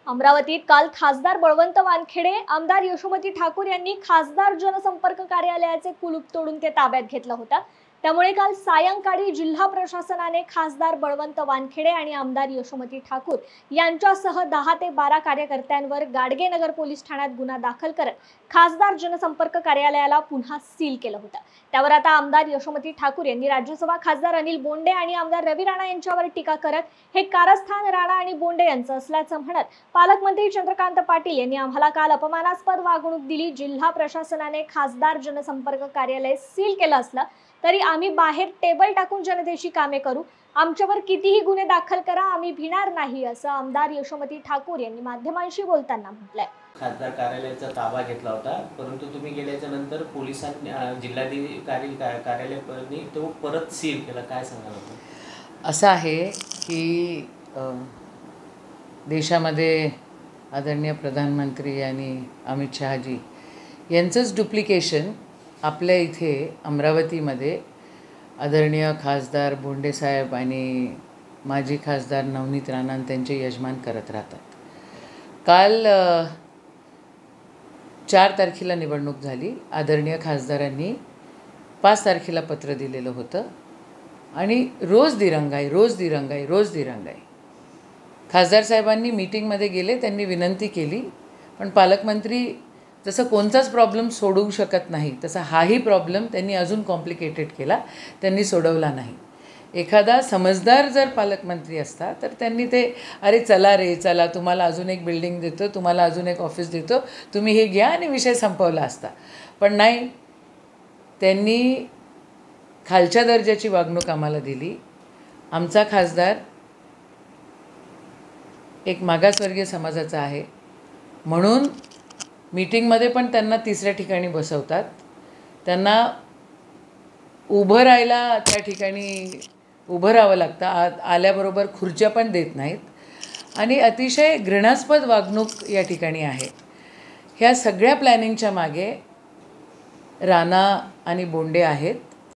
अमरावतीत काल खासदार बळवंत वानखेडे, आमदार यशोमती ठाकूर यांनी खासदार जनसंपर्क कार्यालयाचे कुलूप तोडून ते ताब्यात घेतलं होतं। त्यामुळे काल सायंकाळी जिल्हा प्रशासनाने खासदार बळवंत वानखेडे आणि आमदार यशोमती ठाकूर यांच्यासह 10 ते 12 कार्यकर्त्यांवर गाडगेनगर पोलीस ठाण्यात गुन्हा दाखल करत खासदार जनसंपर्क कार्यालयाला पुन्हा सील केलं होतं। त्यावर आता आमदार यशोमती ठाकूर यांनी राज्यसभा खासदार अनिल बोंडे आणि आमदार रवी राणा यांच्यावर टीका करत हे कारस्थान राणा आणि बोंडे यांचं असल्याचं म्हणत पालकमंत्री चंद्रकांत पाटील यांनी आम्हाला काल अपमानास्पद वागणूक दिली। जिल्हा प्रशासनाने खासदार जनसंपर्क कार्यालय सील केलं असलं तरी आम्ही बाहेर टेबल टाकून जनतेशी कामे करू, आमच्यावर कितीही गुन्हे दाखल करा, आम्ही भिणार नाही, असं आमदार यशोमती ठाकूर यांनी माध्यमांशी बोलताना म्हटलंय। खासदार कार्यालयाचा ताबा घेतला होता, परंतु तुम्ही गेल्याच्या नंतर पोलिसांनी जिल्हाधिकारी कार्यालयाने तो परत सील केला, काय सांगाल आपण? असं आहे की देशामध्ये आदरणीय प्रधानमंत्री आणि अमित शहाजी यांचंच डुप्लिकेशन आपल्या इथे अमरावतीमध्ये आदरणीय खासदार बोंडे साहेब आणि माजी खासदार नवनीत राणा त्यांचे यजमान करत राहतात। काल 4 तारखेला निवडणूक झाली। आदरणीय खासदारांनी 5 तारखेला पत्र दिलेलं होतं आणि रोज दिरंगाई। खासदार साहेबांनी मीटिंगमध्ये गेले, त्यांनी विनंती केली, पण पालकमंत्री जसं कोणताच प्रॉब्लेम सोडवू शकत नाही तसा हाही प्रॉब्लेम त्यांनी अजून कॉम्प्लिकेटेड केला, त्यांनी सोडवला नाही। एखादा समजदार जर पालकमंत्री असता तर त्यांनी ते अरे चला रे चला, तुम्हाला अजून एक बिल्डिंग देतो, तुम्हाला अजून एक ऑफिस देतो, तुम्ही हे घ्या आणि विषय संपवला असता। पण नाही, त्यांनी खालच्या दर्जाची वागणूक आम्हाला दिली। आमचा खासदार एक मागासवर्गीय समाजाचा आहे म्हणून मीटिंगमध्ये पण त्यांना 3ऱ्या ठिकाणी बसवतात, त्यांना उभं राहायला त्या ठिकाणी उभं राहावं लागतं, आल्याबरोबर खुर्च्या पण देत नाहीत आणि अतिशय घृणास्पद वागणूक या ठिकाणी आहे। ह्या सगळ्या प्लॅनिंगच्या मागे राणा आणि बोंडे आहेत।